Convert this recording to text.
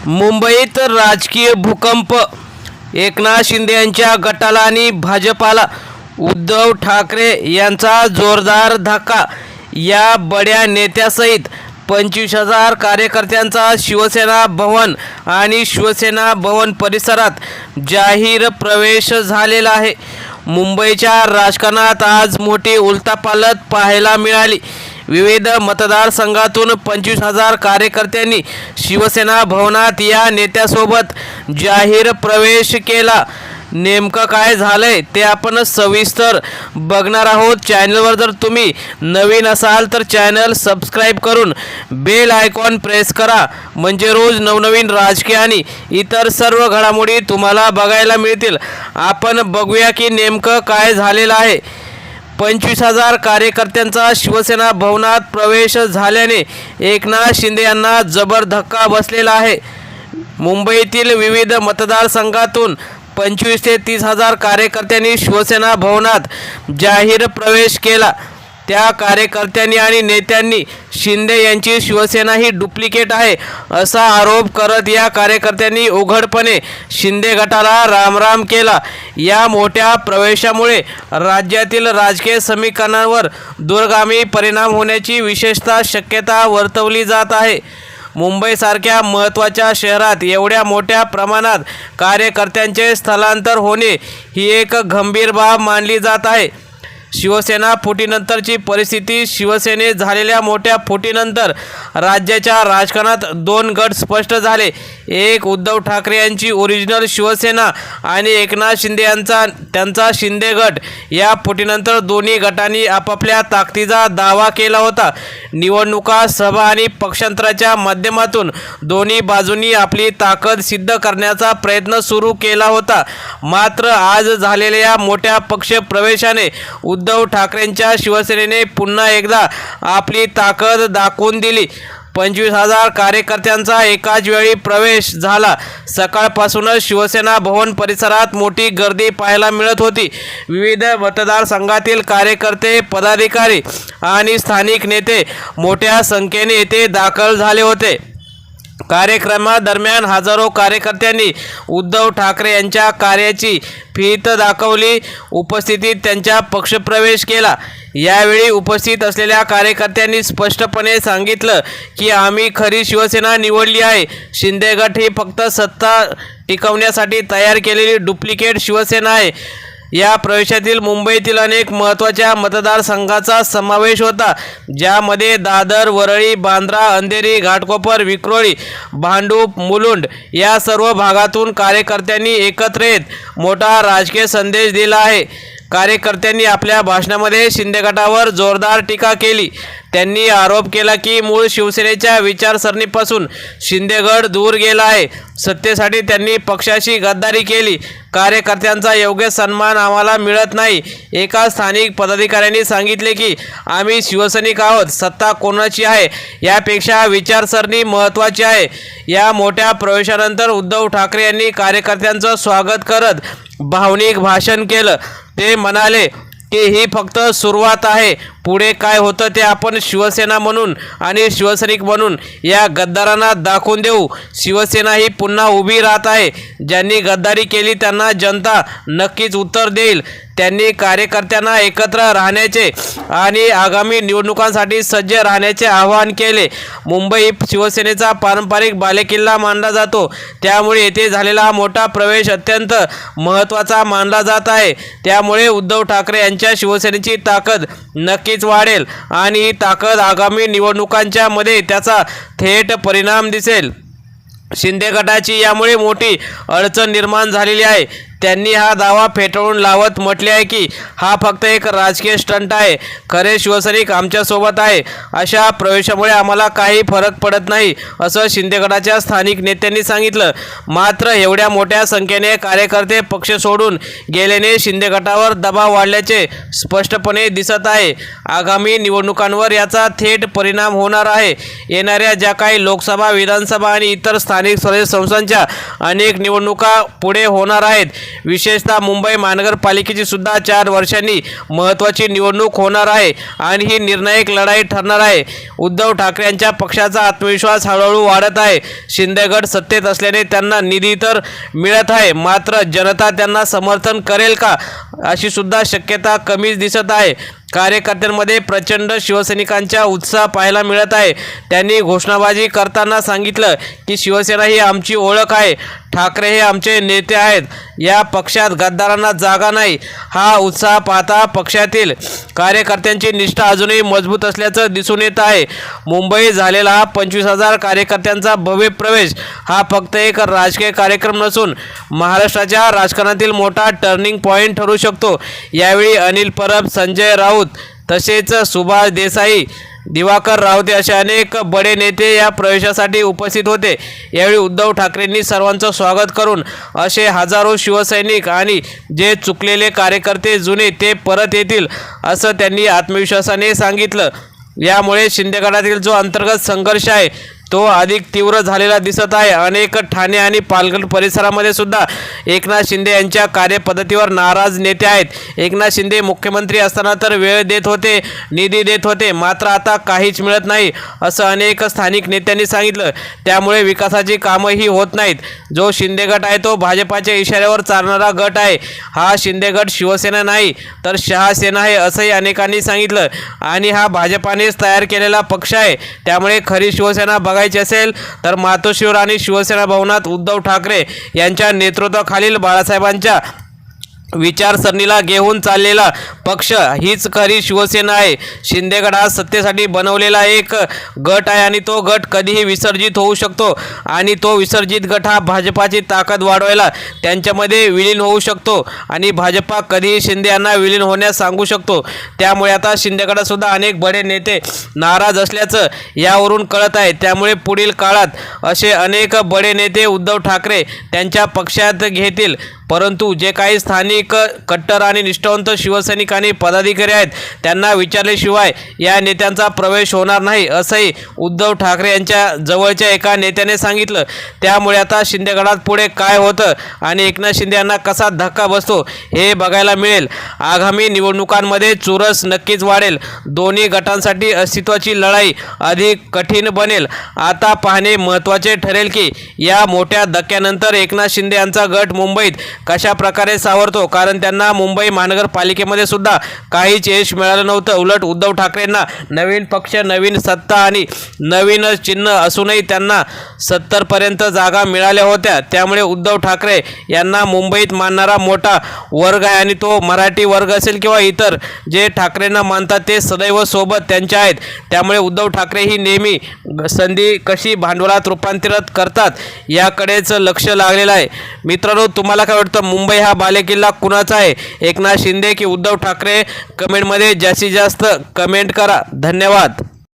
मुंबईत राजकीय भूकंप. एकनाथ शिंदे यांच्या गटाला आणि भाजपाला उद्धव ठाकरे यांचा जोरदार धक्का. या बड्या नेत्यासहित 25,000 कार्यकर्त्यांचा शिवसेना भवन आणि शिवसेना भवन परिसरात जाहीर प्रवेश झालेला आहे. मुंबईच्या राजकारणात आज मोठी उलथापालथ पाहायला मिळाली. विविध मतदारसंघातून 25,000 कार्यकर्त्यांनी शिवसेना भवनात या नेत्यासोबत जाहीर प्रवेश केला. नेमकं काय झालंय ते आपण सविस्तर बघणार आहोत. चॅनलवर जर तुम्ही नवीन असाल तर चॅनल सबस्क्राईब करून बेल आयकॉन प्रेस करा, म्हणजे रोज नवनवीन राजकीय आणि इतर सर्व घडामोडी तुम्हाला बघायला मिळतील. आपण बघूया की नेमकं काय झालेलं आहे. 25,000 कार्यकर्त्यांचा शिवसेना भवनात प्रवेश झाल्याने एकनाथ शिंदे यांना जबर धक्का बसलेला आहे. मुंबईतील विविध मतदारसंघातून 25,000 ते 30,000 कार्यकर्त्यांनी शिवसेना भवनात जाहीर प्रवेश केला. त्या कार्यकर्त्यांनी आणि नेत्यांनी शिंदे यांची शिवसेना ही डुप्लिकेट आहे असा आरोप करत या कार्यकर्त्यांनी उघडपणे शिंदे गटाला रामराम केला. या मोठ्या प्रवेशामुळे राज्यातील राजकीय समीकरणांवर दूरगामी परिणाम होण्याची विशेषतः शक्यता वर्तवली जात आहे. मुंबईसारख्या महत्त्वाच्या शहरात एवढ्या मोठ्या प्रमाणात कार्यकर्त्यांचे स्थलांतर होणे ही एक गंभीर बाब मानली जात आहे. शिवसेना फुटीनंतरची परिस्थिती. शिवसेनेत झालेल्या मोठ्या फुटीनंतर राज्याच्या राजकारणात दोन गट स्पष्ट झाले. एक उद्धव ठाकरे यांची ओरिजिनल शिवसेना आणि एकनाथ शिंदे यांचा त्यांचा शिंदे गट. या फुटीनंतर दोन्ही गटांनी आपापल्या ताकदीचा दावा केला होता. निवडणुका, सभा आणि पक्षांतराच्या माध्यमातून दोन्ही बाजूंनी आपली ताकद सिद्ध करण्याचा प्रयत्न सुरू केला होता. मात्र आज झालेल्या या मोठ्या पक्ष प्रवेशाने उद्धव ठाकरेंच्या शिवसेनेने पुन्हा एकदा आपली ताकद दाखवून दिली. 25,000 कार्यकर्त्यांचा एकाच वेळी प्रवेश झाला. सकाळपासूनच शिवसेना भवन परिसरात मोठी गर्दी पाहायला मिळत होती. विविध मतदारसंघातील कार्यकर्ते, पदाधिकारी आणि स्थानिक नेते मोठ्या संख्येने येथे दाखल झाले होते. कार्यक्रमादरम्यान हजारो कार्यकर्त्यांनी उद्धव ठाकरे यांच्या कार्याची फीत दाखवली. उपस्थितीत त्यांचा पक्षप्रवेश केला. यावेळी उपस्थित असलेल्या कार्यकर्त्यांनी स्पष्टपणे सांगितलं की आम्ही खरी शिवसेना निवडली आहे. शिंदे गट ही फक्त सत्ता टिकवण्यासाठी तयार केलेली डुप्लिकेट शिवसेना आहे. या प्रवेशातील मुंबईतील अनेक महत्त्वाच्या मतदारसंघाचा समावेश होता, ज्यामध्ये दादर, वरळी, बांद्रा, अंधेरी, घाटकोपर, विक्रोळी, भांडूप, मुलुंड या सर्व भागातून कार्यकर्त्यांनी एकत्र येत मोठा राजकीय संदेश दिला आहे. कार्यकर्त्यांनी आपल्या भाषणामध्ये शिंदे गटावर जोरदार टीका केली. त्यांनी आरोप केला की मूळ शिवसेनेच्या विचारसरणीपासून शिंदे गट दूर गेला आहे. सत्तेसाठी त्यांनी पक्षाशी गद्दारी केली. कार्यकर्त्यांचा योग्य सन्मान आम्हाला मिळत नाही. एका स्थानिक पदाधिकाऱ्यांनी सांगितले की आम्ही शिवसैनिक आहोत. सत्ता कोणाची आहे यापेक्षा विचारसरणी महत्त्वाची आहे. या मोठ्या प्रवेशानंतर उद्धव ठाकरे यांनी कार्यकर्त्यांचं स्वागत करत भावनिक भाषण केलं. ते म्हणाले की ही फक्त सुरुवात आहे. पुढे काय होतं ते आपण शिवसेना म्हणून आणि शिवसैनिक म्हणून या गद्दारांना दाखवून देऊ. शिवसेना ही पुन्हा उभी राहत आहे. ज्यांनी गद्दारी केली त्यांना जनता नक्कीच उत्तर देईल. त्यांनी कार्यकर्त्यांना एकत्र राहण्याचे आणि आगामी निवडणुकांसाठी सज्ज राहण्याचे आवाहन केले. मुंबई शिवसेनेचा पारंपरिक बालेकिल्ला मानला जातो, त्यामुळे येथे झालेला हा मोठा प्रवेश अत्यंत महत्त्वाचा मानला जात आहे. त्यामुळे उद्धव ठाकरे यांच्या शिवसेनेची ताकद नक्कीच वाढेल आणि ही ताकद आगामी निवडणुकांच्या मध्ये त्याचा थेट परिणाम दिसेल. शिंदे गटाची यामुळे मोठी अडचण निर्माण झालेली आहे. त्यांनी हा दावा फेटाळून लावत म्हटले आहे की हा फक्त एक राजकीय स्टंट आहे. खरे शिवसैनिक आमच्यासोबत आहे. अशा प्रवेशामुळे आम्हाला काही फरक पडत नाही असं शिंदे गटाच्या स्थानिक नेत्यांनी सांगितलं. मात्र एवढ्या मोठ्या संख्येने कार्यकर्ते पक्ष सोडून गेल्याने शिंदे गटावर दबाव वाढल्याचे स्पष्टपणे दिसत आहे. आगामी निवडणुकांवर याचा थेट परिणाम होणार आहे. येणाऱ्या ज्या काही लोकसभा, विधानसभा आणि इतर स्थानिक स्वराज्य संस्थांच्या अनेक निवडणुका पुढे होणार आहेत. विशेषतः मुंबई महानगरपालिकेची सुद्धा 4 वर्षांनी महत्त्वाची निवडणूक होणार आहे आणि ही निर्णायक लढाई ठरणार आहे. उद्धव ठाकरे यांच्या पक्षाचा आत्मविश्वास हळूहळू वाढत आहे. शिंदे गट सत्तेत असल्याने त्यांना निधी तर मिळत आहे, मात्र जनता त्यांना समर्थन करेल का अशी सुद्धा शक्यता कमीच दिसत आहे. कार्यकर्त्यांमध्ये प्रचंड शिवसैनिकांचा उत्साह पाहायला मिळत आहे. त्यांनी घोषणाबाजी करताना सांगितलं की शिवसेना ही आमची ओळख आहे, ठाकरे हे आमचे नेते आहेत, या पक्षात गद्दारांना जागा नाही. हा उत्साह पाहता पक्षातील कार्यकर्त्यांची निष्ठा अजूनही मजबूत असल्याचं दिसून येत आहे. मुंबईत झालेला हा 25,000 कार्यकर्त्यांचा भव्य प्रवेश हा फक्त एक राजकीय कार्यक्रम नसून महाराष्ट्राच्या राजकारणातील मोठा टर्निंग पॉईंट ठरू शकतो. यावेळी अनिल परब, संजय राऊत तसेच सुभाष देसाई, दिवाकर रावते असे अनेक बडे नेते या प्रवेशासाठी उपस्थित होते. यावेळी उद्धव ठाकरेंनी सर्वांचं स्वागत करून असे हजारो शिवसैनिक आणि जे चुकलेले कार्यकर्ते जुने ते परत येतील असं त्यांनी आत्मविश्वासाने सांगितलं. यामुळे शिंदे गटातील जो अंतर्गत संघर्ष आहे तो अधिक तीव्र झालेला दिसत आहे. अनेक ठाणे आणि पालघर परिसरामध्ये सुद्धा एकनाथ शिंदे यांच्या कार्यपद्धतीवर नाराज नेते आहेत. एकनाथ शिंदे मुख्यमंत्री असताना तर वेळ देत होते, निधी देत होते, मात्र आता काहीच मिळत नाही असं अनेक स्थानिक नेत्यांनी सांगितलं. त्यामुळे विकासाची कामंही होत नाहीत. जो शिंदे गट आहे तो भाजपाच्या इशाऱ्यावर चालणारा गट आहे. हा शिंदे गट शिवसेना नाही तर शहासेना आहे असंही अनेकांनी सांगितलं. आणि हा भाजपानेच तयार केलेला पक्ष आहे. त्यामुळे खरी शिवसेना बघायची असेल तर मातोश्रीवर आणि शिवसेना भवनात उद्धव ठाकरे यांच्या नेतृत्वाखालील बाळासाहेबांच्या विचारसरणीला घेऊन चाललेला पक्ष हीच खरी शिवसेना आहे. शिंदे गट हा सत्तेसाठी बनवलेला एक गट आहे आणि तो गट कधीही विसर्जित होऊ शकतो आणि तो विसर्जित गट हा भाजपाची ताकद वाढवायला त्यांच्यामध्ये विलीन होऊ शकतो आणि भाजपा कधीही शिंदे यांना विलीन होण्यास सांगू शकतो. त्यामुळे आता शिंदे गटातसुद्धा अनेक बडे नेते नाराज असल्याचं यावरून कळत आहे. त्यामुळे पुढील काळात असे अनेक बडे नेते उद्धव ठाकरे त्यांच्या पक्षात घेतील. परंतु जे काही स्थानिक कट्टर आणि निष्ठावंत शिवसैनिक आणि पदाधिकारी आहेत त्यांना विचारल्याशिवाय या नेत्यांचा प्रवेश होणार नाही असंही उद्धव ठाकरे यांच्या जवळच्या एका नेत्याने सांगितलं. त्यामुळे आता शिंदे गटात पुढे काय होतं आणि एकनाथ शिंदे यांना कसा धक्का बसतो हे बघायला मिळेल. आगामी निवडणुकांमध्ये चुरस नक्कीच वाढेल. दोन्ही गटांसाठी अस्तित्वाची लढाई अधिक कठीण बनेल. आता पाहणे महत्त्वाचे ठरेल की या मोठ्या धक्क्यानंतर एकनाथ शिंदे यांचा गट मुंबईत कशा प्रकारे सावरतो, कारण त्यांना मुंबई महानगरपालिकेमध्ये सुद्धा काहीच यश मिळालं नव्हतं. उलट उद्धव ठाकरेंना नवीन पक्ष, नवीन सत्ता आणि नवीन चिन्ह असूनही त्यांना 70पर्यंत जागा मिळाल्या होत्या. त्यामुळे उद्धव ठाकरे यांना मुंबईत मानणारा मोठा वर्ग आहे आणि तो मराठी वर्ग असेल किंवा इतर जे ठाकरेंना मानतात ते सदैव सोबत त्यांच्या आहेत. त्यामुळे उद्धव ठाकरे ही नेहमी संधी कशी भांडवलात रूपांतरित करतात याकडेच लक्ष लागलेलं आहे. मित्रांनो, तुम्हाला काय वाटतं, मुंबई हा बालेकिल्ला कुणाचा आहे, एकनाथ शिंदे की उद्धव ठाकरे? कमेंटमध्ये जास्तीत जास्त कमेंट करा. धन्यवाद.